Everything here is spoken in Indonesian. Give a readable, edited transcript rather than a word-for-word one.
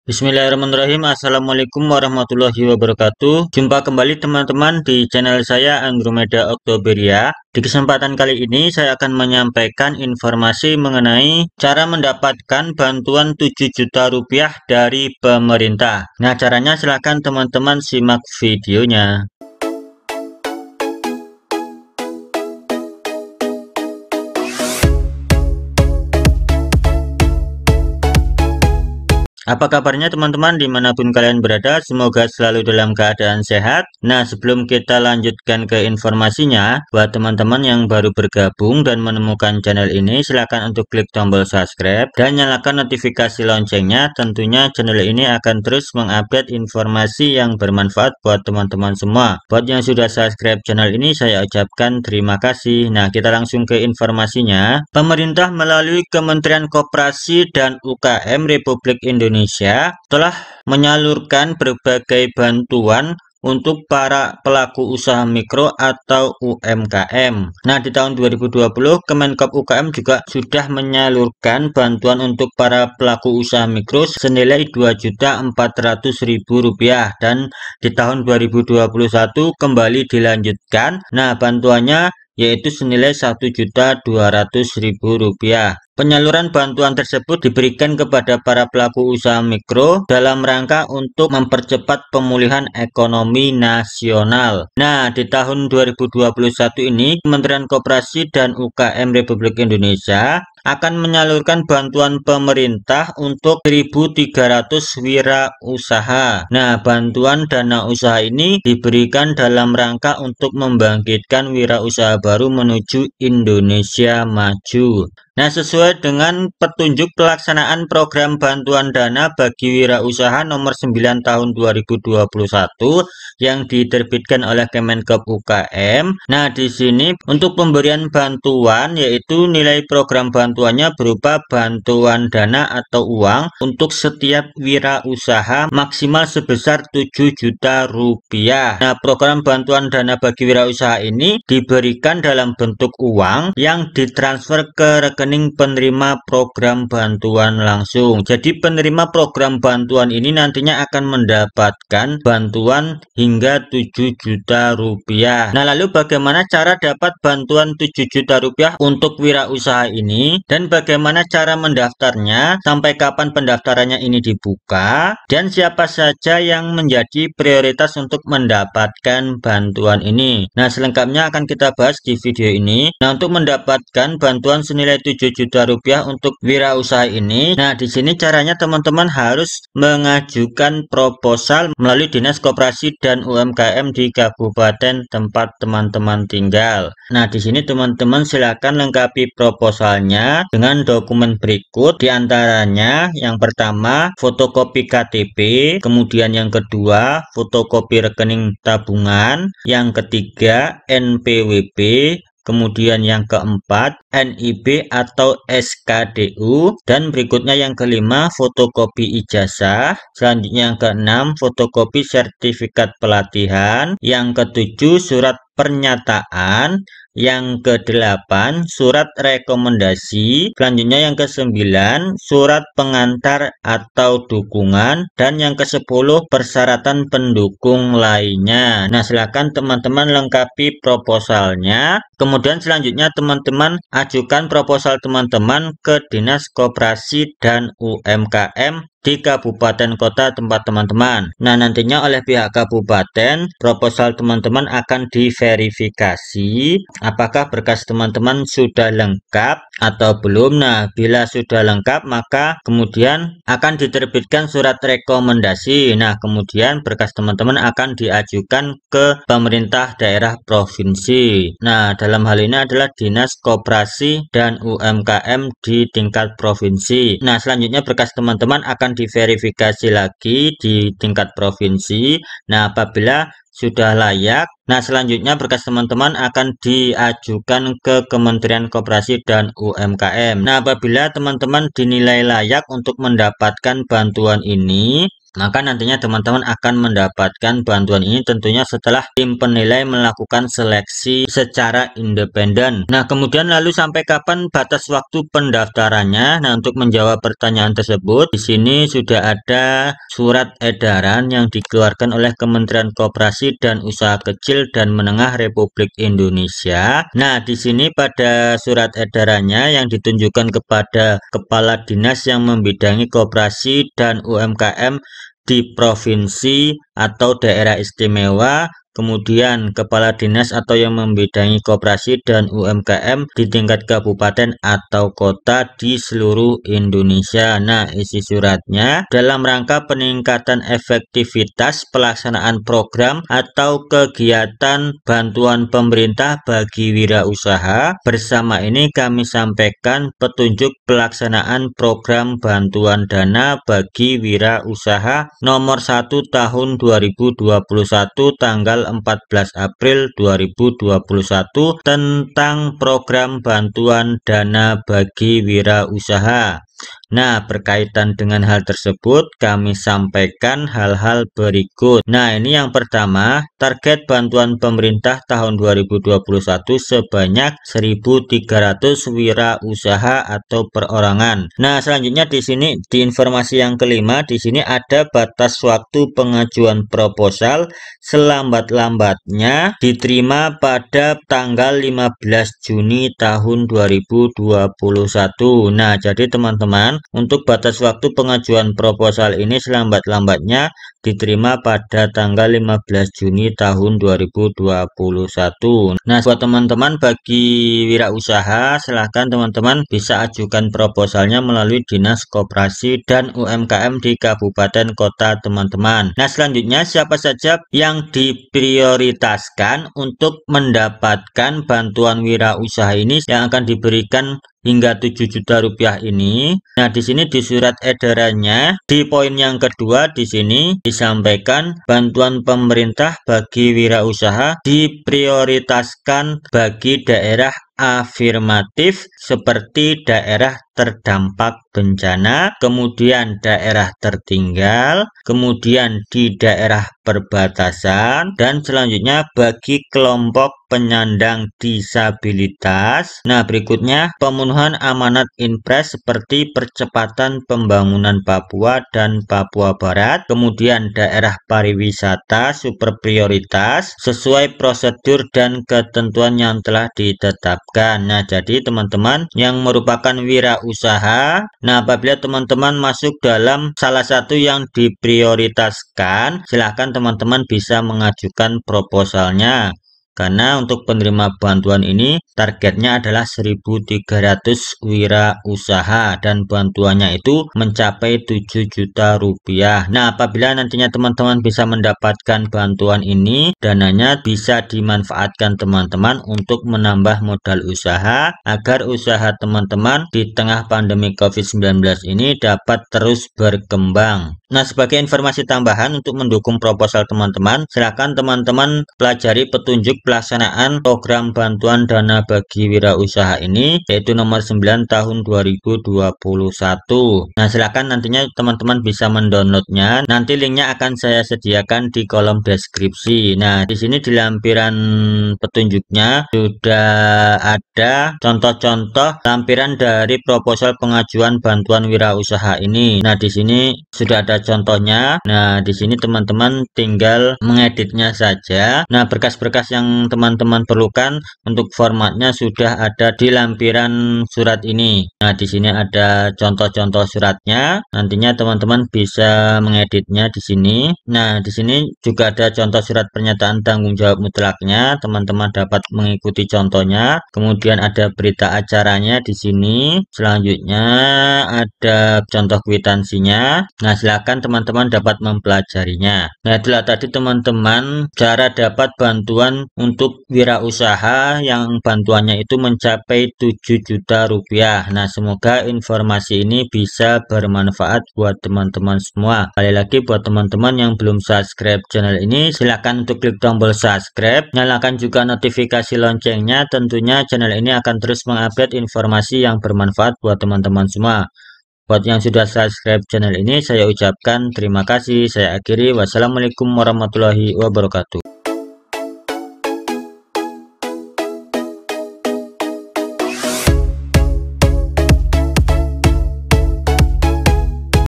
Bismillahirrahmanirrahim. Assalamualaikum warahmatullahi wabarakatuh. Jumpa kembali teman-teman di channel saya Andromeda Oktoberia. Di kesempatan kali ini saya akan menyampaikan informasi mengenai cara mendapatkan bantuan 7 juta rupiah dari pemerintah. Nah, caranya silahkan teman-teman simak videonya. Apa kabarnya teman-teman dimanapun kalian berada, semoga selalu dalam keadaan sehat. Nah, sebelum kita lanjutkan ke informasinya, buat teman-teman yang baru bergabung dan menemukan channel ini, silakan untuk klik tombol subscribe dan nyalakan notifikasi loncengnya. Tentunya channel ini akan terus mengupdate informasi yang bermanfaat buat teman-teman semua. Buat yang sudah subscribe channel ini, saya ucapkan terima kasih. Nah, kita langsung ke informasinya. Pemerintah melalui Kementerian Koperasi dan UKM Republik Indonesia telah menyalurkan berbagai bantuan untuk para pelaku usaha mikro atau UMKM. Nah, di tahun 2020, Kemenkop UKM juga sudah menyalurkan bantuan untuk para pelaku usaha mikro senilai Rp2.400.000 dan di tahun 2021 kembali dilanjutkan. Nah, bantuannya yaitu senilai Rp1.200.000. Penyaluran bantuan tersebut diberikan kepada para pelaku usaha mikro dalam rangka untuk mempercepat pemulihan ekonomi nasional. Nah, di tahun 2021 ini, Kementerian Koperasi dan UKM Republik Indonesia akan menyalurkan bantuan pemerintah untuk 1.300 wirausaha. Nah, bantuan dana usaha ini diberikan dalam rangka untuk membangkitkan wirausaha baru menuju Indonesia maju. Nah, sesuai dengan petunjuk pelaksanaan program bantuan dana bagi wirausaha nomor 9 tahun 2021 yang diterbitkan oleh Kemenkop UKM. Nah, di sini untuk pemberian bantuan yaitu nilai program bantuannya berupa bantuan dana atau uang untuk setiap wirausaha maksimal sebesar 7 juta rupiah. Nah, program bantuan dana bagi wirausaha ini diberikan dalam bentuk uang yang ditransfer ke rekening penerima program bantuan langsung. Jadi penerima program bantuan ini nantinya akan mendapatkan bantuan hingga 7 juta rupiah. Nah, lalu bagaimana cara dapat bantuan 7 juta rupiah untuk wirausaha ini dan bagaimana cara mendaftarnya, sampai kapan pendaftarannya ini dibuka, dan siapa saja yang menjadi prioritas untuk mendapatkan bantuan ini. Nah, selengkapnya akan kita bahas di video ini. Nah, untuk mendapatkan bantuan senilai 7 juta rupiah untuk wirausaha ini, nah di sini caranya teman-teman harus mengajukan proposal melalui Dinas Koperasi dan UMKM di kabupaten tempat teman-teman tinggal. Nah, di sini teman-teman silakan lengkapi proposalnya dengan dokumen berikut, diantaranya yang pertama fotokopi KTP, kemudian yang kedua fotokopi rekening tabungan, yang ketiga NPWP, kemudian yang keempat NIB atau SKDU, dan berikutnya yang kelima fotokopi ijazah, selanjutnya yang keenam fotokopi sertifikat pelatihan, yang ketujuh surat pernyataan, yang kedelapan surat rekomendasi, selanjutnya yang kesembilan surat pengantar atau dukungan, dan yang kesepuluh persyaratan pendukung lainnya. Nah, silakan teman-teman lengkapi proposalnya. Kemudian selanjutnya teman-teman ajukan proposal teman-teman ke Dinas Koperasi dan UMKM di kabupaten kota tempat teman-teman. Nah, nantinya oleh pihak kabupaten proposal teman-teman akan diverifikasi apakah berkas teman-teman sudah lengkap atau belum. Nah, bila sudah lengkap maka kemudian akan diterbitkan surat rekomendasi. Nah, kemudian berkas teman-teman akan diajukan ke pemerintah daerah provinsi. Nah, dalam hal ini adalah Dinas Koperasi dan UMKM di tingkat provinsi. Nah, selanjutnya berkas teman-teman akan diverifikasi lagi di tingkat provinsi. Nah, apabila sudah layak, nah selanjutnya berkas teman-teman akan diajukan ke Kementerian Koperasi dan UMKM. Nah, apabila teman-teman dinilai layak untuk mendapatkan bantuan ini, Maka nantinya teman-teman akan mendapatkan bantuan ini tentunya setelah tim penilai melakukan seleksi secara independen. Nah, kemudian lalu sampai kapan batas waktu pendaftarannya? Nah, untuk menjawab pertanyaan tersebut, di sini sudah ada surat edaran yang dikeluarkan oleh Kementerian Koperasi dan Usaha Kecil dan Menengah Republik Indonesia. Nah, di sini pada surat edarannya yang ditunjukkan kepada Kepala Dinas yang membidangi koperasi dan UMKM di provinsi atau daerah istimewa, kemudian kepala dinas atau yang membidangi koperasi dan UMKM di tingkat kabupaten atau kota di seluruh Indonesia. Nah, isi suratnya dalam rangka peningkatan efektivitas pelaksanaan program atau kegiatan bantuan pemerintah bagi wirausaha. Bersama ini kami sampaikan petunjuk pelaksanaan program bantuan dana bagi wirausaha nomor 1 tahun 2021 tanggal 14 April 2021 tentang program bantuan dana bagi wirausaha. Nah, berkaitan dengan hal tersebut, kami sampaikan hal-hal berikut. Nah, ini yang pertama, target bantuan pemerintah tahun 2021 sebanyak 1.300 wirausaha atau perorangan. Nah, selanjutnya di sini di informasi yang kelima, di sini ada batas waktu pengajuan proposal selambat-lambatnya diterima pada tanggal 15 Juni tahun 2021. Nah, jadi teman-teman, untuk batas waktu pengajuan proposal ini selambat-lambatnya diterima pada tanggal 15 Juni tahun 2021. Nah, buat teman-teman bagi wirausaha, silahkan teman-teman bisa ajukan proposalnya melalui Dinas Koperasi dan UMKM di kabupaten kota teman-teman. Nah, selanjutnya siapa saja yang diprioritaskan untuk mendapatkan bantuan wirausaha ini yang akan diberikan hingga 7 juta rupiah ini. Nah, di sini di surat edarannya di poin yang kedua di sini disampaikan bantuan pemerintah bagi wirausaha diprioritaskan bagi daerah afirmatif seperti daerah terdampak bencana, kemudian daerah tertinggal, kemudian di daerah perbatasan, dan selanjutnya bagi kelompok penyandang disabilitas. Nah, berikutnya pemenuhan amanat Inpres seperti percepatan pembangunan Papua dan Papua Barat, kemudian daerah pariwisata super prioritas sesuai prosedur dan ketentuan yang telah ditetapkan. Nah, jadi teman-teman yang merupakan wirausaha, nah apabila teman-teman masuk dalam salah satu yang diprioritaskan, silahkan teman-teman bisa mengajukan proposalnya. Karena untuk penerima bantuan ini targetnya adalah 1.300 wirausaha dan bantuannya itu mencapai 7 juta rupiah. Nah, apabila nantinya teman-teman bisa mendapatkan bantuan ini, dananya bisa dimanfaatkan teman-teman untuk menambah modal usaha agar usaha teman-teman di tengah pandemi COVID-19 ini dapat terus berkembang. Nah, sebagai informasi tambahan untuk mendukung proposal teman-teman, silakan teman-teman pelajari petunjuk pelaksanaan program bantuan dana bagi wirausaha ini, yaitu nomor 9 tahun 2021. Nah, silakan nantinya teman-teman bisa mendownloadnya. Nanti linknya akan saya sediakan di kolom deskripsi. Nah, di sini di lampiran petunjuknya sudah ada contoh-contoh lampiran dari proposal pengajuan bantuan wirausaha ini. Nah, di sini sudah ada contohnya. Nah, di sini teman-teman tinggal mengeditnya saja. Nah, berkas-berkas yang teman-teman perlukan untuk formatnya sudah ada di lampiran surat ini. Nah, di sini ada contoh-contoh suratnya. Nantinya teman-teman bisa mengeditnya di sini. Nah, di sini juga ada contoh surat pernyataan tanggung jawab mutlaknya. Teman-teman dapat mengikuti contohnya. Kemudian ada berita acaranya di sini. Selanjutnya ada contoh kwitansinya. Nah, silakan teman-teman dapat mempelajarinya. Nah, itulah tadi teman-teman cara dapat bantuan untuk wirausaha yang bantuannya itu mencapai 7 juta rupiah. Nah, semoga informasi ini bisa bermanfaat buat teman-teman semua. Kali lagi buat teman-teman yang belum subscribe channel ini, silakan untuk klik tombol subscribe, nyalakan juga notifikasi loncengnya. Tentunya channel ini akan terus mengupdate informasi yang bermanfaat buat teman-teman semua. Buat yang sudah subscribe channel ini, saya ucapkan terima kasih. Saya akhiri, wassalamualaikum warahmatullahi wabarakatuh.